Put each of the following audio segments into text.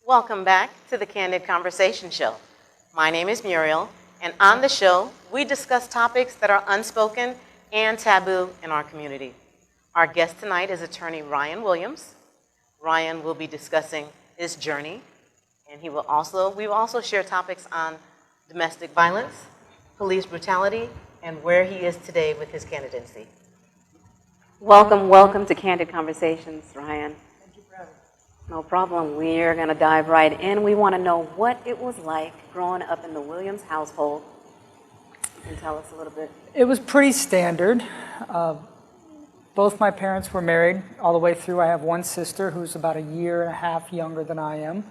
Welcome back to the Candid Conversation Show. My name is Muriel, and on the show, we discuss topics that are unspoken and taboo in our community. Our guest tonight is attorney Ryan Williams. Ryan will be discussing his journey, and we will also share topics on domestic violence, police brutality, and where he is today with his candidacy. Welcome to Candid Conversations, Ryan. Thank you for having me. No problem. We're going to dive right in. We want to know what it was like growing up in the Williams household. You can tell us a little bit. It was pretty standard. Both my parents were married all the way through. I have one sister who's about a year and a half younger than I am.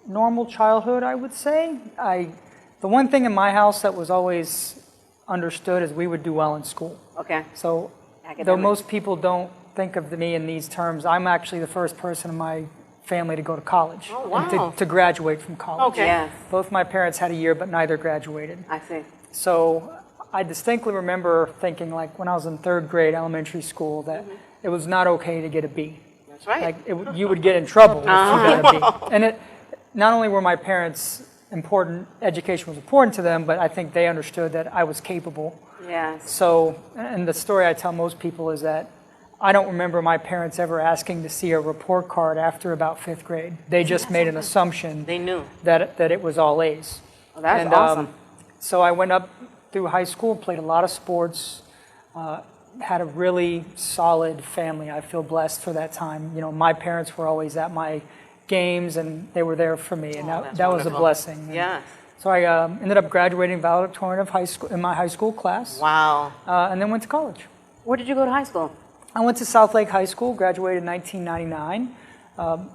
Normal childhood, I would say. The one thing in my house that was always understood is we would do well in school. Okay. So, Academic. though most people don't think of me in these terms, I'm actually the first person in my family to go to college. Oh, wow. And to graduate from college. Okay. Yes. Both my parents had a year, but neither graduated. I see. So I distinctly remember thinking, like, when I was in third grade elementary school, that it was not okay to get a B. That's right. Like, you would get in trouble if you got a B. And not only were my parents education was important to them, but I think they understood that I was capable. Yes. So, and the story I tell most people is that I don't remember my parents ever asking to see a report card after about fifth grade. They just made an assumption They knew. that it was all A's. Well, that's awesome. So I went up through high school, played a lot of sports, had a really solid family. I feel blessed for that time. You know, my parents were always at my games, and they were there for me, and that was a blessing. Yes. So I ended up graduating valedictorian of high school in my high school class. Wow. And then went to college. Where did you go to high school? I went to South Lake High School, graduated in 1999.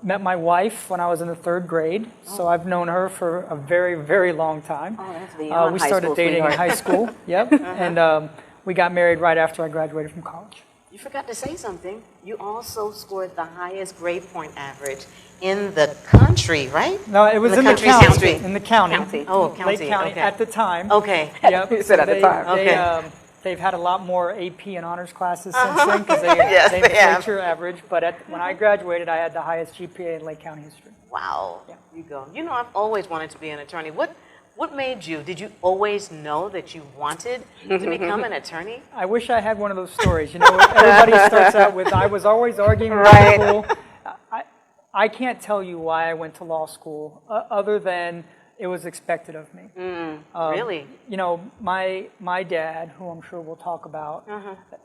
Met my wife when I was in the third grade, so I've known her for a very, very long time. Oh, that's beyond we high started school, dating in sweetheart. high school, yep, and we got married right after I graduated from college. You forgot to say something. You also scored the highest grade point average in the country, right? No, it was in the country's county. history. In the county. County. Oh, Lake county. County Okay. at the time. Okay. Yep. You said at the time. Okay. They've had a lot more AP and honors classes since then because Yes, they they have. inflate your average. But when I graduated, I had the highest GPA in Lake County history. Wow. Yeah. You go. You know, I've always wanted to be an attorney. What made you? Did you always know that you wanted to become an attorney? I wish I had one of those stories. You know, everybody starts out with, I was always arguing with Right. people. I can't tell you why I went to law school other than it was expected of me. Really? You know, my dad, who I'm sure we'll talk about,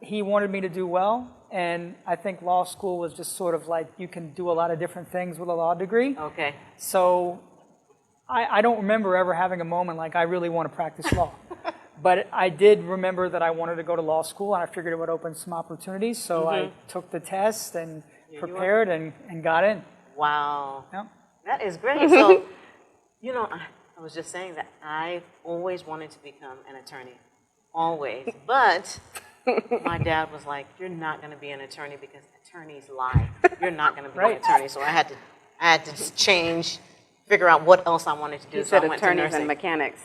he wanted me to do well, and I think law school was just sort of like you can do a lot of different things with a law degree. Okay. So I don't remember ever having a moment like I really want to practice law. But I did remember that I wanted to go to law school, and I figured it would open some opportunities, so I took the test and prepared and got in. Wow. Yep. That is great. So, you know, I was just saying that I've always wanted to become an attorney. Always. But my dad was like, you're not going to be an attorney because attorneys lie. You're not going to be an attorney. So I had to just change, figure out what else I wanted to do. You So said I went to attorneys nursing. and mechanics.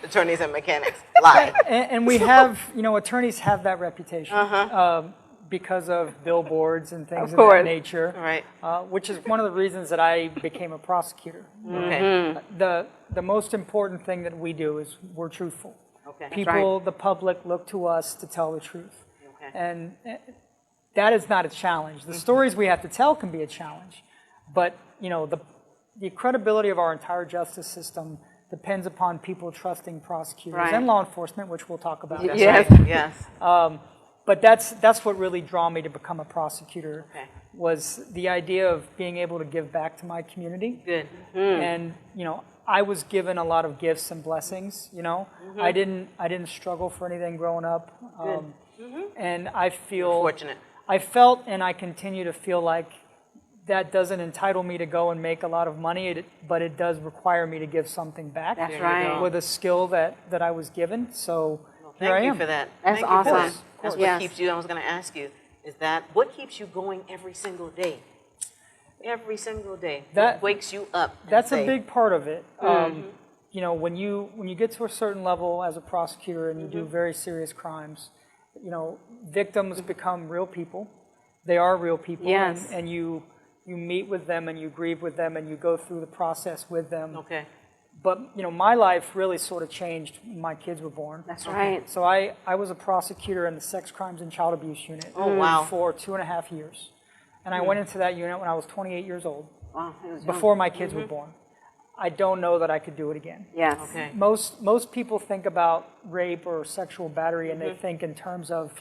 Attorneys and mechanics lie. And we have, you know, attorneys have that reputation because of billboards and things of that nature, Right. which is one of the reasons that I became a prosecutor. Okay. The most important thing that we do is we're truthful. Okay. People, the public, look to us to tell the truth. Okay. And that is not a challenge. The stories we have to tell can be a challenge. But, you know, the credibility of our entire justice system depends upon people trusting prosecutors and law enforcement, which we'll talk about. That's Yes. right. Yes. But that's what really drew me to become a prosecutor, Okay. was the idea of being able to give back to my community. Good. And, you know, I was given a lot of gifts and blessings, you know. I didn't struggle for anything growing up. And I feel Fortunate. I felt, and I continue to feel like that doesn't entitle me to go and make a lot of money, but it does require me to give something back. That's There you right. go. With a skill that I was given. So here I Thank you am. for that. That's Thank you for awesome. that. That's what Yes. keeps you, I was going to ask you, is that what keeps you going every single day? Every single day. That- what wakes you up? and That's say, a big part of it. You know, when you get to a certain level as a prosecutor and you do very serious crimes, you know, victims become real people. They are real people, Yes. and you meet with them and you grieve with them and you go through the process with them. Okay. But, my life really sort of changed when my kids were born. That's right. So I was a prosecutor in the Sex Crimes and Child Abuse Unit for 2.5 years. And I went into that unit when I was 28 years old, Wow, it was before my kids were born. I don't know that I could do it again. Yes. Okay. Most people think about rape or sexual battery and they think in terms of,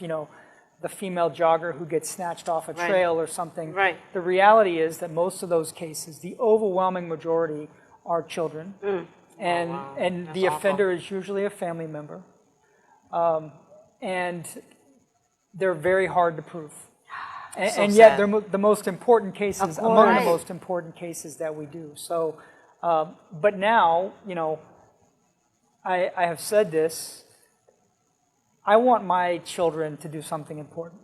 the female jogger who gets snatched off a trail or something. Right. The reality is that most of those cases, the overwhelming majority, are children. And That's the awful. offender is usually a family member. And they're very hard to prove. And yet sad. they're the most important cases, among the most important cases that we do. So, but now, I have said this, I want my children to do something important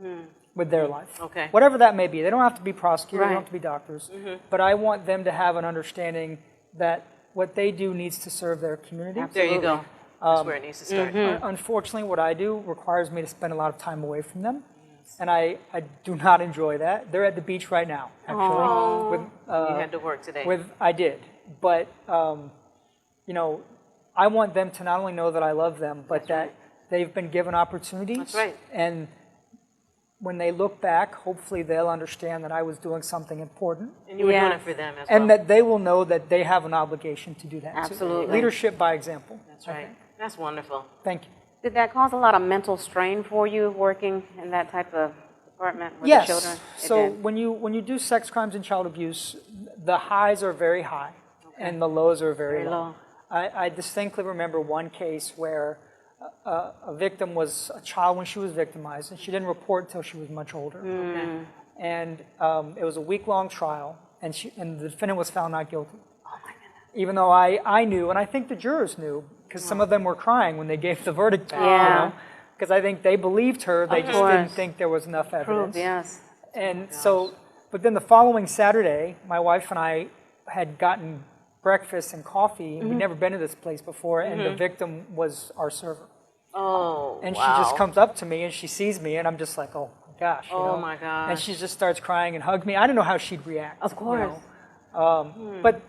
with their life. Okay. Whatever that may be. They don't have to be prosecutors, they Right. don't have to be doctors. But I want them to have an understanding that what they do needs to serve their community. There you go. That's where it needs to start. Unfortunately, what I do requires me to spend a lot of time away from them. And I do not enjoy that. They're at the beach right now, actually. With, You had to work today. I did. But, I want them to not only know that I love them, but that they've been given opportunities. That's right. And when they look back, hopefully they'll understand that I was doing something important. And you were doing Yes. it for them as And well. that they will know that they have an obligation to do that too. Absolutely. Leadership by example. That's right. That's wonderful. Thank you. Did that cause a lot of mental strain for you working in that type of department with Yes. the children? It So did. when you do sex crimes and child abuse, the highs are very high and the lows are very low. I distinctly remember one case where a victim was a child when she was victimized, and she didn't report until she was much older. And it was a week-long trial, and the defendant was found not guilty. Oh my goodness. Even though I knew, and I think the jurors knew, because some of them were crying when they gave the verdict back. Yeah. Because I think they believed her, they just didn't think there was enough evidence. Proof, yes. And so, but then the following Saturday, my wife and I had gotten breakfast and coffee, and we'd never been to this place before, and the victim was our server. Oh, And wow. she just comes up to me, and she sees me, and I'm just like, oh my gosh. Oh, my gosh. And she just starts crying and hugged me. I don't know how she'd react. Of course. But,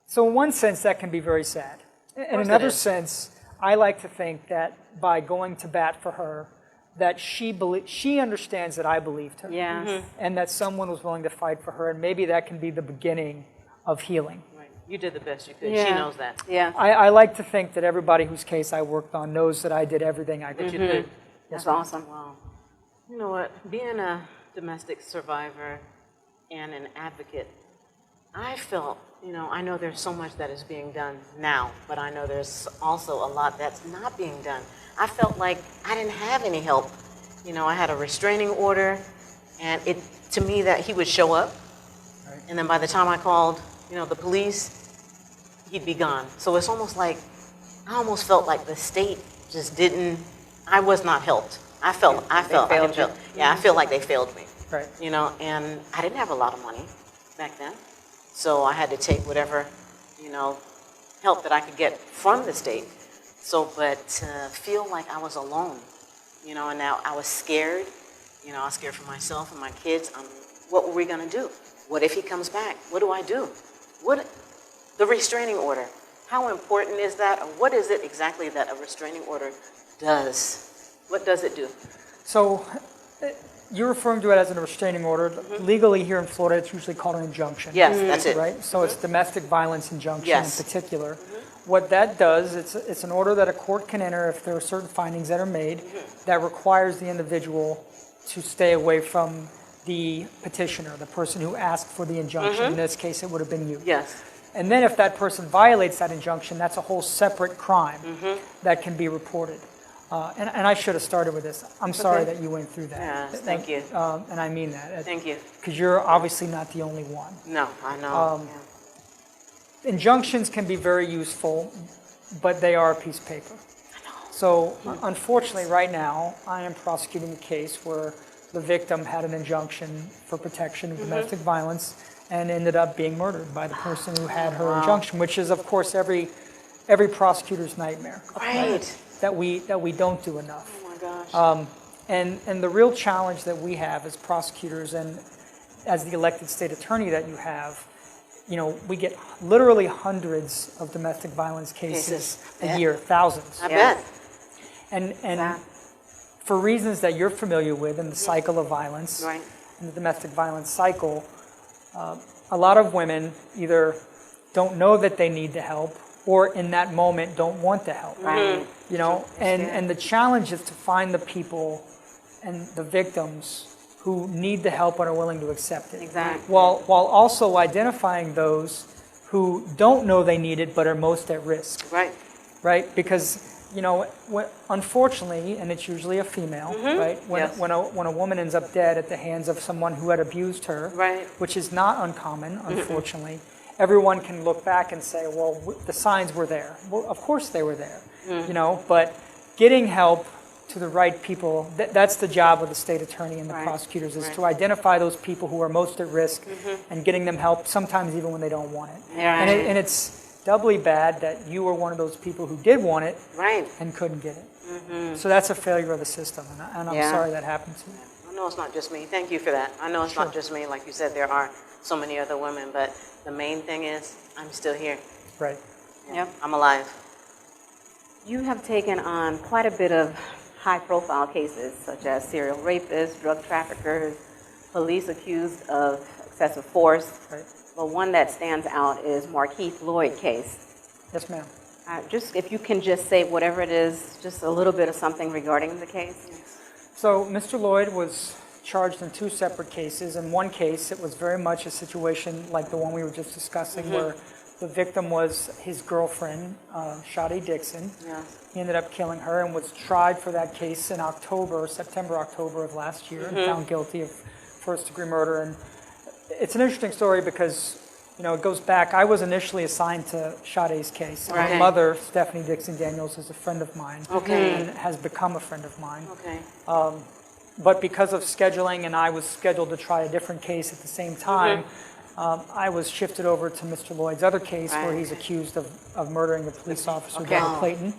so in one sense, that can be very sad. In course it another is. sense, I like to think that by going to bat for her, that she understands that I believed her. Yes. And that someone was willing to fight for her, and maybe that can be the beginning of healing. Right. You did the best you could. Yeah. She knows that. Yeah. I like to think that everybody whose case I worked on knows that I did everything I could. You did. That's awesome. Wow. You know what? Being a domestic survivor and an advocate, I felt, I know there's so much that is being done now, but I know there's also a lot that's not being done. I felt like I didn't have any help. I had a restraining order, and to me that he would show up, and then by the time I called, the police, he'd be gone. So it's almost like, I almost felt like the state just I was not helped. I felt like I feel like they failed me. Right. And I didn't have a lot of money back then. So I had to take whatever, help that I could get from the state. But to feel like I was alone, and now I was scared. I was scared for myself and my kids. What were we going to do? What if he comes back? What do I do? The restraining order, how important is that? Or what is it exactly that a restraining order does? What does it do? So you're referring to it as a restraining order. Legally here in Florida, it's usually called an injunction. Yes, that's it. Right? So it's domestic violence injunction Yes. in particular. What that does, it's an order that a court can enter if there are certain findings that are made that requires the individual to stay away from the petitioner, the person who asked for the injunction. In this case, it would have been you. Yes. And then if that person violates that injunction, that's a whole separate crime that can be reported. And I should have started with this. I'm sorry that you went through that. Yes, thank you. And I mean that. Thank you. Because you're obviously not the only one. No, I know. Injunctions can be very useful, but they are a piece of paper. So unfortunately, right now, I am prosecuting a case where the victim had an injunction for protection of domestic violence and ended up being murdered by the person who had her injunction, which is, of course, every prosecutor's nightmare. Right. That we don't do enough. Oh my gosh. And the real challenge that we have as prosecutors, and as the elected state attorney that you have, we get literally hundreds of domestic violence cases a year, thousands. I bet. And for reasons that you're familiar with in the cycle of violence, Right. in the domestic violence cycle, a lot of women either don't know that they need the help or in that moment don't want the help. Right. And the challenge is to find the people and the victims who need the help and are willing to accept it. Exactly. While also identifying those who don't know they need it but are most at risk. Right. Right? Because, unfortunately, and it's usually a female, right? When a woman ends up dead at the hands of someone who had abused her, Right. which is not uncommon, unfortunately, everyone can look back and say, well, the signs were there. Well, of course they were there, but getting help to the right people, that's the job of the state attorney and the prosecutors, is to identify those people who are most at risk and getting them help, sometimes even when they don't want it. Right. And it's doubly bad that you were one of those people who did want it Right. and couldn't get it. So that's a failure of the system, and I'm sorry that happened to you. I know it's not just me. Thank you for that. I know it's not just me. Like you said, there are so many other women, but the main thing is I'm still here. Right. Yep. I'm alive. You have taken on quite a bit of high-profile cases, such as serial rapists, drug traffickers, police accused of excessive force. Right. But one that stands out is Markeith Lloyd case. Yes, ma'am. Just if you can just say whatever it is, just a little bit of something regarding the case. So Mr. Lloyd was charged in two separate cases. In one case, it was very much a situation like the one we were just discussing, where the victim was his girlfriend, Shadi Dixon. Yeah. He ended up killing her and was tried for that case in September, October of last year, and found guilty of first-degree murder. And it's an interesting story because, it goes back. I was initially assigned to Shadi's case. Right. Her mother, Stephanie Dixon Daniels, is a friend of mine. Okay. And has become a friend of mine. Okay. But because of scheduling, and I was scheduled to try a different case at the same time, I was shifted over to Mr. Lloyd's other case where he's accused of murdering the police officer, Deborah Clayton.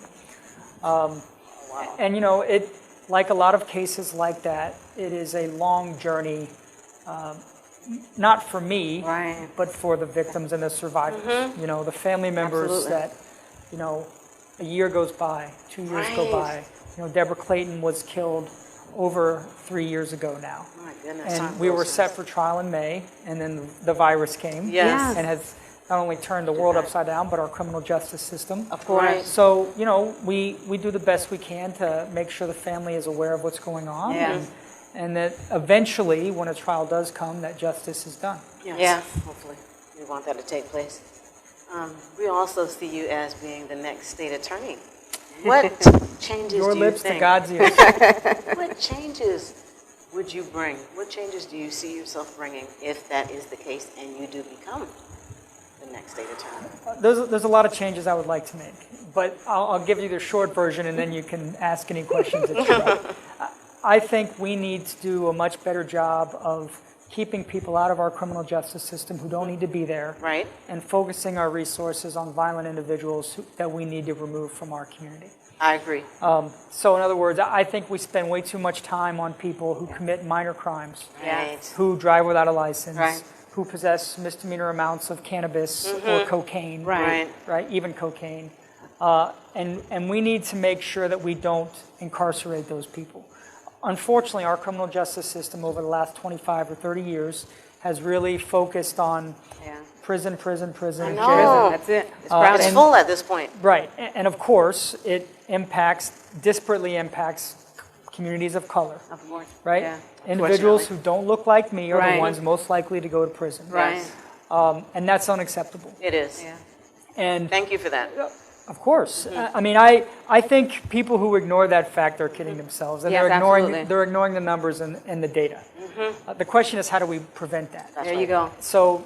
And, it, like a lot of cases like that, it is a long journey, not for me, but for the victims and the survivors. The family members that, a year goes by, 2 years go by. Deborah Clayton was killed over 3 years ago now. My goodness. And we were set for trial in May, and then the virus came. Yes. And has not only turned the world upside down, but our criminal justice system. Of course. Right. So, we do the best we can to make sure the family is aware of what's going on. Yeah. And that eventually, when a trial does come, that justice is done. Yes. Yeah. Hopefully. We want that to take place. We also see you as being the next state attorney. What changes Your do you lips think? to God's ears. What changes would you bring? What changes do you see yourself bringing if that is the case and you do become the next state attorney? There's a lot of changes I would like to make, but I'll give you the short version and then you can ask any questions that you want. I think we need to do a much better job of keeping people out of our criminal justice system who don't need to be there, Right. and focusing our resources on violent individuals that we need to remove from our community. I agree. So in other words, I think we spend way too much time on people who commit minor crimes, Right. who drive without a license, Right. who possess misdemeanor amounts of cannabis or cocaine, Right. even cocaine. And we need to make sure that we don't incarcerate those people. Unfortunately, our criminal justice system over the last 25 or 30 years has really focused on prison, I jail. know. That's it. It's It's crowded. full at this point. Right, and of course, it disparately impacts communities of color, Of course. right? Yeah. Individuals who don't look like me are Right. the ones most likely to go to prison. Right. And that's unacceptable. It is. Yeah. And Thank you for that. of course, I mean, I think people who ignore that fact are kidding themselves, and Yes, absolutely. they're ignoring the numbers and the data. The question is, how do we prevent that? There you go. So,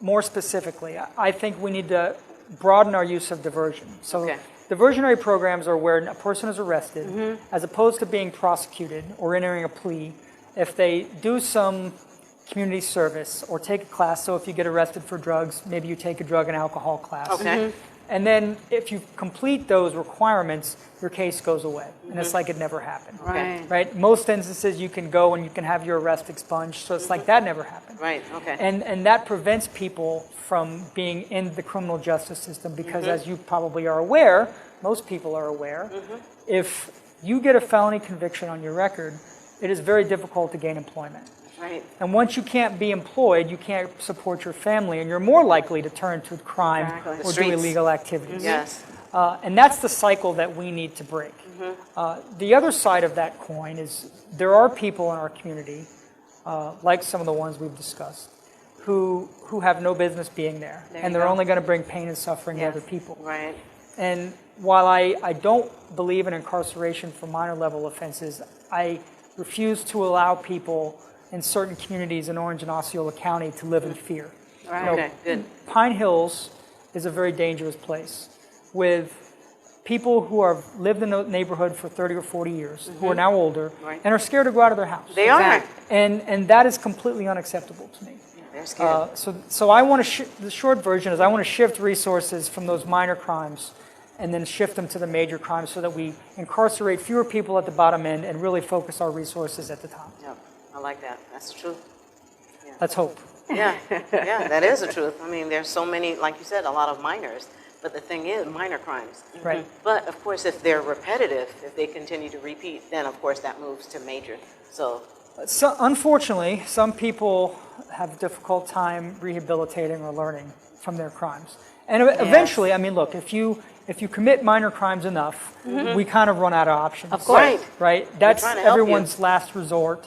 more specifically, I think we need to broaden our use of diversion. So, Okay. diversionary programs are where a person is arrested, as opposed to being prosecuted or entering a plea, if they do some community service or take a class. So, if you get arrested for drugs, maybe you take a drug and alcohol class. Okay. And then if you complete those requirements, your case goes away. And it's like it never happened. Right. Right? Most instances you can go and you can have your arrest expunged, so it's like that never happened. Right, okay. And that prevents people from being in the criminal justice system because as you probably are aware, most people are aware, if you get a felony conviction on your record, it is very difficult to gain employment. Right. And once you can't be employed, you can't support your family, and you're more likely to turn to crime Exactly. or The do streets. illegal activities. Yes. And that's the cycle that we need to break. The other side of that coin is there are people in our community, like some of the ones we've discussed, who have no business being there. There And you they're go. only going to bring pain and suffering Yes. to other people. Right. And while I don't believe in incarceration for minor level offenses, I refuse to allow people in certain communities in Orange and Osceola County to live in fear. Right. You know, Okay, good. Pine Hills is a very dangerous place with people who have lived in the neighborhood for 30 or 40 years, who are now older, Right. and are scared to go out of their house. They are. Exactly. And that is completely unacceptable to me. They're scared. So I want to, the short version is I want to shift resources from those minor crimes and then shift them to the major crimes so that we incarcerate fewer people at the bottom end and really focus our resources at the top. Yep. I like that. That's the truth. Let's hope. Yeah, yeah, that is the truth. I mean, there's so many, like you said, a lot of minors. But the thing is, minor crimes. Right. But of course, if they're repetitive, if they continue to repeat, then of course that moves to major. So, Unfortunately, some people have a difficult time rehabilitating or learning from their crimes. And eventually, I mean, look, if you commit minor crimes enough, we kind of run out of options. Of course. Right. Right? That's trying to help you. everyone's last resort.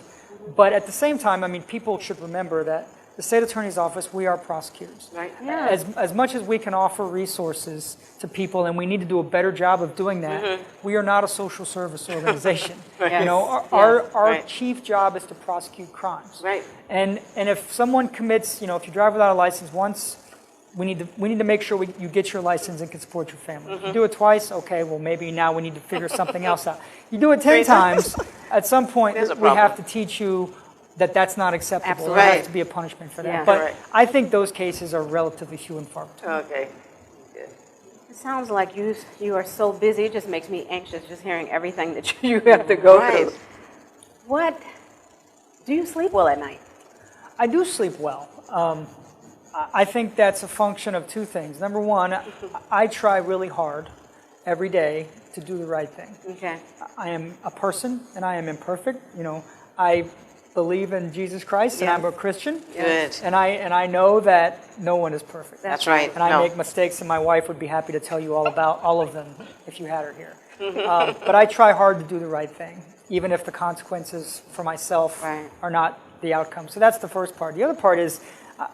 But at the same time, I mean, people should remember that the state attorney's office, we are prosecutors. right? Yeah. As much as we can offer resources to people, and we need to do a better job of doing that, we are not a social service organization. You know, our Right. chief job is to prosecute crimes. Right. And if someone commits, you know, if you drive without a license once, we need to make sure you get your license and can support your family. If you do it twice, okay, well maybe now we need to figure something else out. You do it 10 times, at some point There's a we have to problem. teach you that that's not acceptable. Absolutely. There Right. has to be a punishment for that. Yeah. But Correct. I think those cases are relatively few and far between. Okay. Good. It sounds like you are so busy. It just makes me anxious just hearing everything that you have to go Right. through. What? Do you sleep well at night? I do sleep well. I think that's a function of two things. Number one, I try really hard every day to do the right thing. Okay. I am a person and I am imperfect. You know, I believe in Jesus Christ and Yes. I'm a Christian. Good. And I know that no one is perfect. That's right. And I No. make mistakes, and my wife would be happy to tell you all about all of them if you had her here. But I try hard to do the right thing, even if the consequences for myself Right. are not the outcome. So that's the first part. The other part is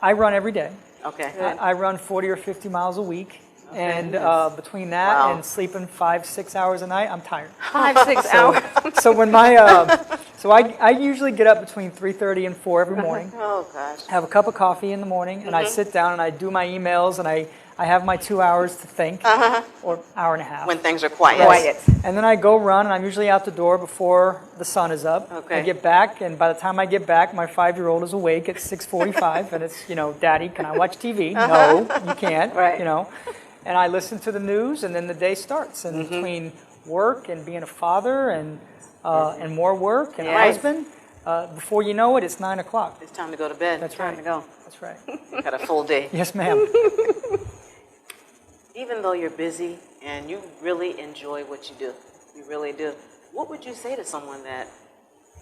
I run every day. Okay. I run 40 or 50 miles a week. And between that Wow. and sleeping 5-6 hours a night, I'm tired. 5-6 hours. So when I usually get up between 3:30 and 4 every morning, Oh gosh. have a cup of coffee in the morning, and I sit down and I do my emails, and I have my 2 hours to think, or hour and a half. When things are quiet. Quiet. And then I go run, and I'm usually out the door before the sun is up. Okay. I get back, and by the time I get back, my 5-year-old is awake at 6:45, and it's, you know, Daddy, can I watch TV? No, you can't. Right. You know, and I listen to the news, and then the day starts. And between work and being a father and more work and a Yes. husband, before you know it, it's 9 o'clock. It's time to go to bed. That's Time right. to go. That's right. Got a full day. Yes, ma'am. Even though you're busy and you really enjoy what you do, you really do, what would you say to someone that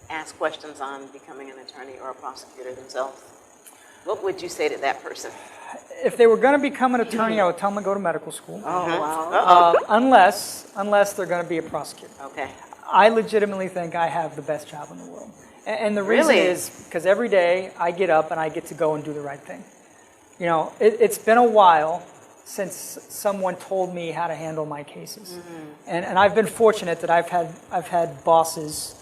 asks questions on becoming an attorney or a prosecutor themselves? What would you say to that person? If they were going to become an attorney, I would tell them to go to medical school. Oh, wow. Unless they're going to be a prosecutor. Okay. I legitimately think I have the best job in the world. And the reason Really? is because every day I get up and I get to go and do the right thing. You know, it's been a while since someone told me how to handle my cases. And I've been fortunate that I've had bosses,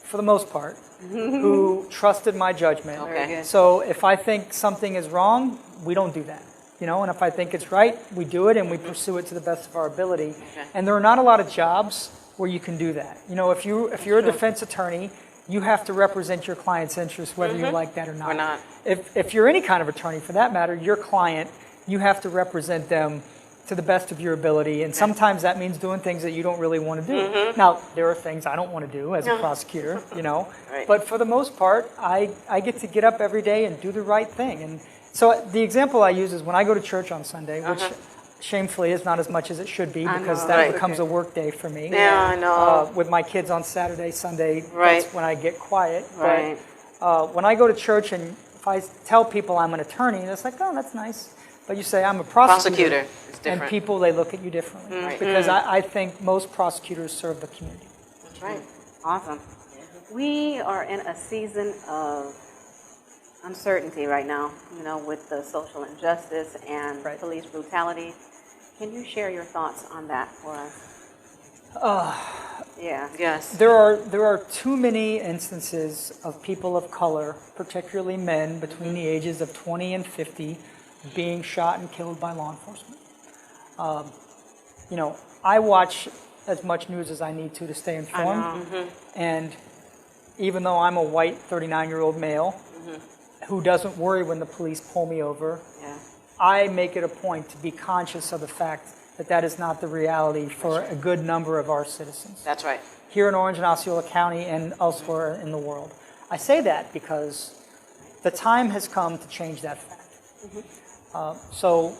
for the most part, who trusted my judgment. Okay. good. So if I think something is wrong, we don't do that. You know, and if I think it's right, we do it and we pursue it to the best of our ability. Okay. And there are not a lot of jobs where you can do that. You know, if you're a defense attorney, you have to represent your client's interests whether you like that or not. Or not. If you're any kind of attorney, for that matter, your client, you have to represent them to the best of your ability, and sometimes that means doing things that you don't really want to do. Now, there are things I don't want to do as a prosecutor, you know, Right. but for the most part, I get up every day and do the right thing. And so the example I use is when I go to church on Sunday, which shamefully is not as much as it should be, because that Right. becomes a work day for me. Yeah, I know. With my kids on Saturday, Sunday, Right. that's when I get quiet. Right. But when I go to church and if I tell people I'm an attorney, it's like, oh, that's nice. But you say I'm a prosecutor. It's And different. people, they look at you differently. Right. Because I think most prosecutors serve the community. That's right. Awesome. We are in a season of uncertainty right now, you know, with the social injustice and Right. police brutality. Can you share your thoughts on that for us? Yeah. Yes. There are too many instances of people of color, particularly men between the ages of 20 and 50, being shot and killed by law enforcement. You know, I watch as much news as I need to stay informed. And even though I'm a white 39-year-old male who doesn't worry when the police pull me over, Yeah. I make it a point to be conscious of the fact that that is not the reality for a good number of our citizens That's right. here in Orange and Osceola County and elsewhere in the world. I say that because the time has come to change that fact. So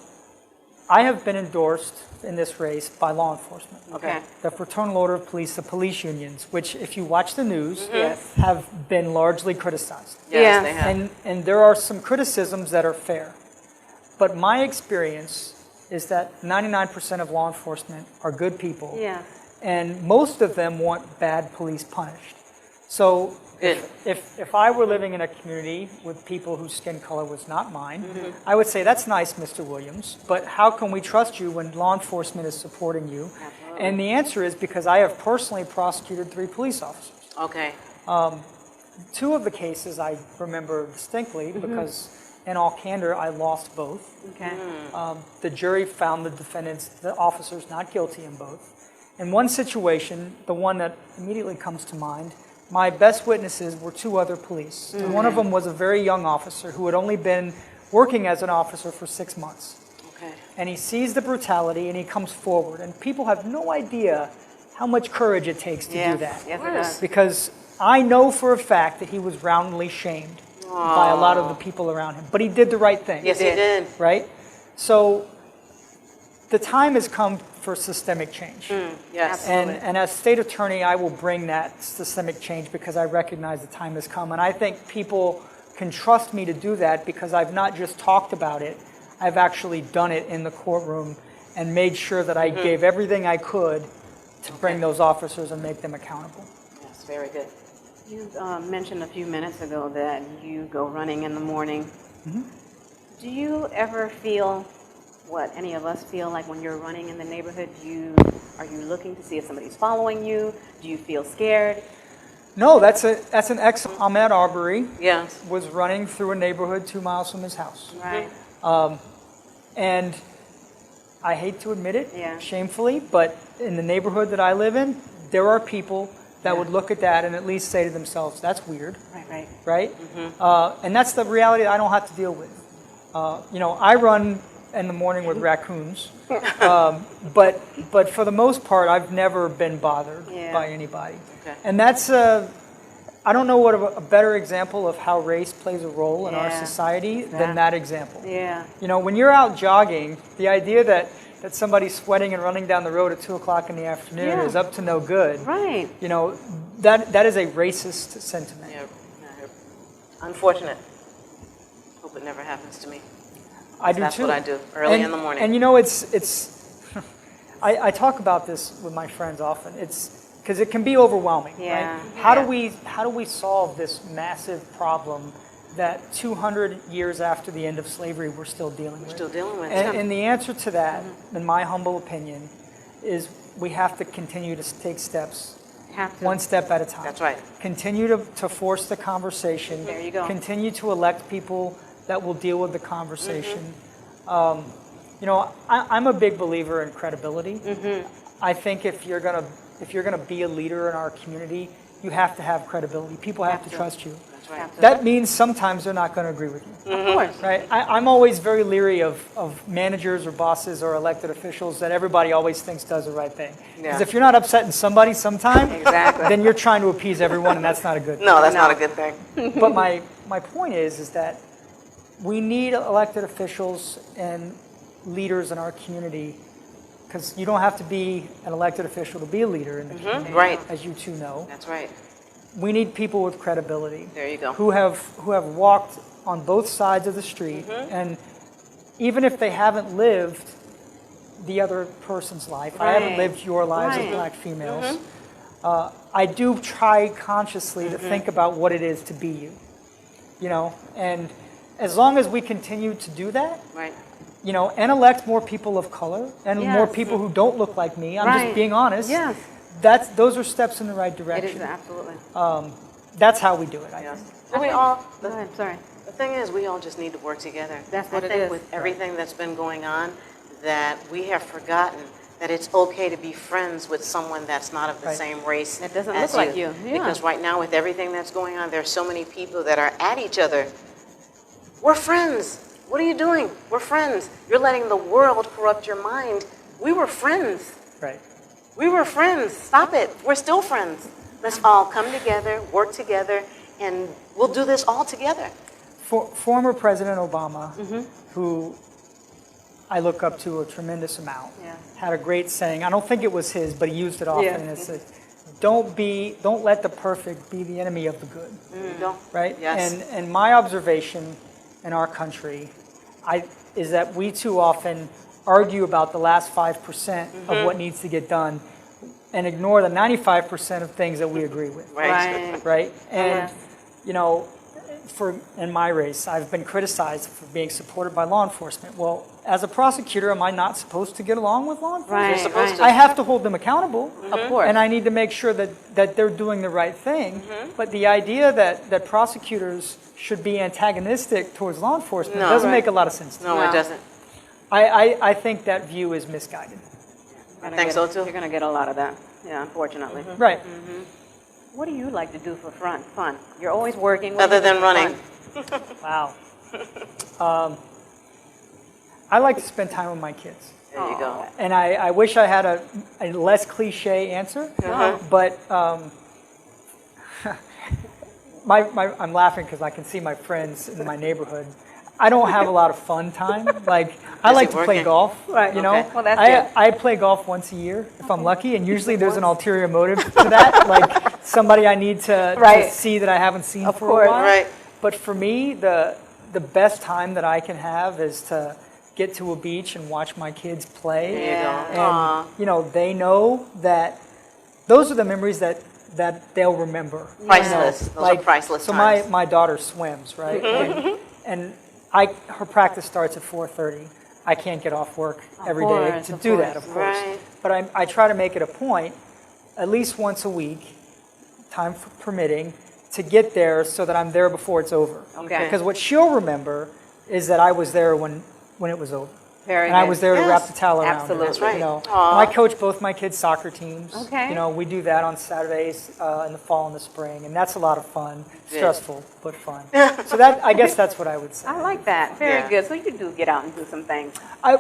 I have been endorsed in this race by law enforcement. Okay. The Fraternal Order of Police, the police unions, which if you watch the news, Yes. have been largely criticized. Yes, Yes. they have. And there are some criticisms that are fair. But my experience is that 99% of law enforcement are good people. Yeah. And most of them want bad police punished. So Good. if I were living in a community with people whose skin color was not mine, I would say, that's nice, Mr. Williams, but how can we trust you when law enforcement is supporting you? Absolutely. And the answer is because I have personally prosecuted 3 police officers. Okay. 2 of the cases I remember distinctly because, in all candor, I lost both. Okay. The jury found the officers not guilty in both. In one situation, the one that immediately comes to mind, my best witnesses were 2 other police. And one of them was a very young officer who had only been working as an officer for 6 months. Okay. And he sees the brutality and he comes forward. And people have no idea how much courage it takes to do that. Yes, it does. Because I know for a fact that he was roundly shamed by a lot of the people around him. But he did the right thing. Yes, he did. Right? So the time has come for systemic change. Yes. And as state attorney, I will bring that systemic change because I recognize the time has come. And I think people can trust me to do that because I've not just talked about it, I've actually done it in the courtroom and made sure that I gave everything I could to bring those officers and make them accountable. Yes, very good. You mentioned a few minutes ago that you go running in the morning. Do you ever feel what any of us feel like when you're running in the neighborhood? Are you looking to see if somebody's following you? Do you feel scared? No, that's an excellent. Ahmed Arbery Yes. was running through a neighborhood 2 miles from his house. Right. And I hate to admit it, Yeah. shamefully, but in the neighborhood that I live in, there are people that would look at that and at least say to themselves, that's weird, Right. right? And that's the reality I don't have to deal with. You know, I run in the morning with raccoons, but for the most part, I've never been bothered Yeah. by anybody. Okay. And that's I don't know what a better example of how race plays a role in our Yeah. society Yeah. than that example. Yeah. You know, when you're out jogging, the idea that somebody's sweating and running down the road at 2 o'clock in the afternoon Yeah. is up to no good. Right. You know, that is a racist sentiment. Yeah. Unfortunate. Hope it never happens to me. I do That's too. what I do early in the morning. And you know, it's I talk about this with my friends often. It's because it can be overwhelming. Yeah. Right? How do we solve this massive problem that 200 years after the end of slavery we're still dealing with? Still dealing with. And the answer to that, in my humble opinion, is we have to continue to take steps, Have to. one step at a time. That's right. Continue to force the conversation. There you go. Continue to elect people that will deal with the conversation. You know, I'm a big believer in credibility. I think if you're gonna be a leader in our community, you have to have credibility. People have to trust you. That's right. That means sometimes they're not going to agree with you. Of course. Right? I'm always very leery of managers or bosses or elected officials that everybody always thinks does the right thing. Because Yeah. if you're not upsetting somebody sometime, Exactly. then you're trying to appease everyone, and that's not a good thing. No, that's not a good thing. But my point is that we need elected officials and leaders in our community, because you don't have to be an elected official to be a leader in the community, Right. as you two know. That's right. We need people with credibility. There you go. Who have walked on both sides of the street, and even if they haven't lived the other person's life, I haven't Right. lived your lives as Right. black females. I do try consciously to think about what it is to be you, and as long as we continue to do that, Right. and elect more people of color and more Yes. people who don't look like me, I'm Right. just being honest. Yes. Those are steps in the right It direction. is, absolutely. That's how we do it, I Yes. think. And we all, Go ahead, sorry. the thing is, we all just need to work together. That's what I it think is. with everything that's been going on, that we have forgotten that it's okay to be friends with someone that's not of the Right. same race That doesn't as look like you. Yeah. Because right now, with everything that's going on, there's so many people that are at each other. We're friends. What are you doing? We're friends. You're letting the world corrupt your mind. We were friends. Right. We were friends. Stop it. We're still friends. Let's all come together, work together, and we'll do this all together. Former President Obama, who I look up to a tremendous amount, Yeah. had a great saying. I don't think it was his, but he used it often. Yeah. And it says, "Don't let the perfect be the enemy of the good." There you go. Right? Yes. And my observation in our country, is that we too often argue about the last 5% of what needs to get done, and ignore the 95% of things that we agree with. Right. Right? And, Yes. in my race, I've been criticized for being supported by law enforcement. Well, as a prosecutor, am I not supposed to get along with law enforcement? Right, You're supposed right. to. I have to hold them accountable. Of course. And I need to make sure that they're doing the right thing. But the idea that prosecutors should be antagonistic towards law enforcement No. doesn't Right. make a lot of sense to me. No, No. it doesn't. I think that view is misguided. I think so too. You're going to get a lot of that. Yeah, unfortunately. Right. What do you like to do for fun? You're always working. What do Other you do than for running. fun? Wow. I like to spend time with my kids. There you go. And I wish I had a less cliche answer, but I'm laughing because I can see my friends in my neighborhood. I don't have a lot of fun time. Like, I like to play working? golf, Right, you know? okay. Well, that's good. I play golf once a year if I'm lucky, and usually there's an ulterior motive to that, like somebody I need to Right. see that I haven't seen Of for course. a while. Right. But for me, the best time that I can have is to get to a beach and watch my kids play. There you go. And, Aw. they know that those are the memories that they'll remember. Priceless. Those are priceless So times. my daughter swims, right? and her practice starts at 4:30. I can't get off work every day course, to of do that, course. of course. Right. But I try to make it a point, at least once a week, time permitting, to get there so that I'm there before it's over. Okay. Because what she'll remember is that I was there when it was over. Very And I good. was there to Yes. wrap the towel around. Absolutely. it, That's right. You know. Aw. And I coach both my kids' soccer teams. Okay. We do that on Saturdays in the fall and the spring, and that's a lot of fun. Stressful, but fun. So I guess that's what I would say. I like that. Very Yeah. good. So you do get out and do some things.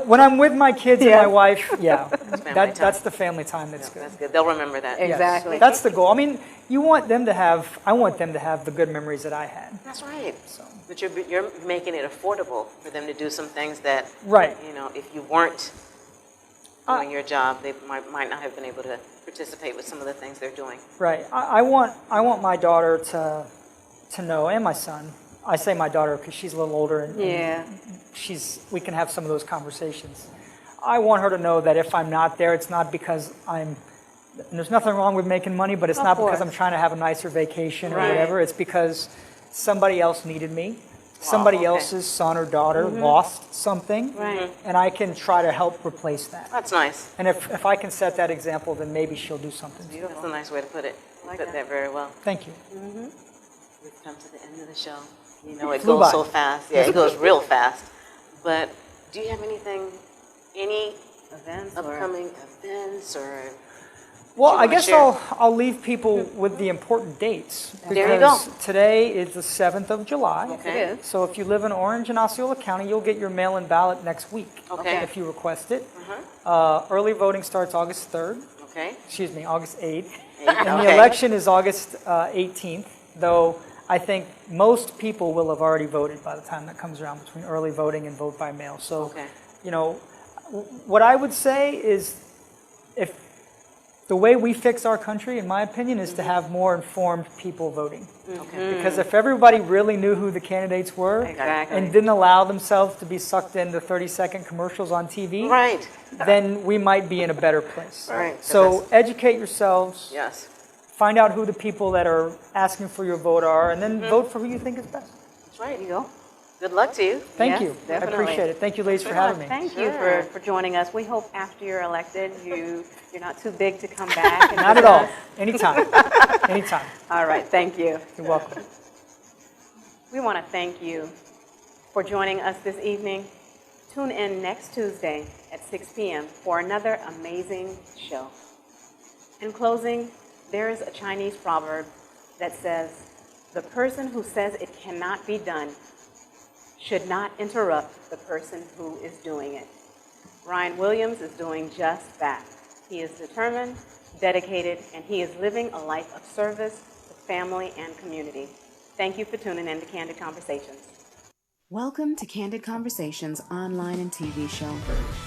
When I'm with my kids and Yeah. my wife, yeah, family time. that's the family time that's good. That's good. They'll remember that. Ex- Yes. Exactly. That's the goal. I mean, I want them to have the good memories that I had. That's right. So. But you're making it affordable for them to do some things that, Right. if you weren't doing your job, they might not have been able to participate with some of the things they're doing. Right. I want my daughter to know, and my son. I say my daughter because she's a little older, and Yeah. we can have some of those conversations. I want her to know that if I'm not there, it's not because and there's nothing wrong with making money, but it's Of not because course. I'm trying to have a nicer vacation or Right. whatever. It's because somebody else needed me. Somebody okay. else's son or daughter lost something, Right. and I can try to help replace that. That's nice. And if I can set that example, then maybe she'll do something. That's a nice way to put it. You like put that. that very well. Thank you. We've come to the end of the show. It Flew goes by. so fast. Yeah, it goes real fast. But do you have any Events or upcoming events or Well, you I wanna guess share? I'll leave people with the important dates. There you go. Because today is the 7th of July. Okay. It is. So if you live in Orange and Osceola County, you'll get your mail-in ballot next week. Okay. If you request it. Uh-huh. Early voting starts August 3rd. Okay. Excuse me, August 8th. And And the election is August 18th, though I think most people will have already voted by the time that comes around between early voting and vote by mail. So, Okay. you know, what I would say is if the way we fix our country, in my opinion, is to have more informed people voting. Okay. Because if everybody really knew who the candidates were Exactly. and didn't allow themselves to be sucked into 30-second commercials on TV, Right. then we might be in a better place. Right. So educate yourselves. Yes. Find out who the people that are asking for your vote are, and then vote for who you think is best. That's right. There you go. Good luck to you. Thank Yes, you. definitely. I appreciate it. Thank you, ladies, for having me. Thank you Sure. for joining us. We hope after you're elected, you're not too big to come back. and Not at visit all. us. Anytime. Anytime. All right. Thank you. You're welcome. We want to thank you for joining us this evening. Tune in next Tuesday at 6 p.m. for another amazing show. In closing, there is a Chinese proverb that says, "The person who says it cannot be done should not interrupt the person who is doing it." Ryan Williams is doing just that. He is determined, dedicated, and he is living a life of service to family and community. Thank you for tuning in to Candid Conversations. Welcome to Candid Conversations online and TV show,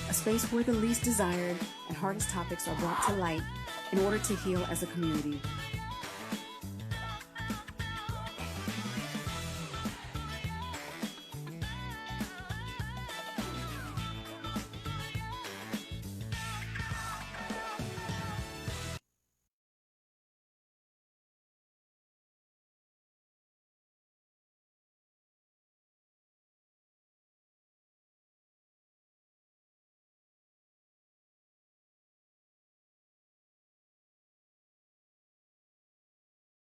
a space where the least desired and hardest topics are brought to light in order to heal as a community.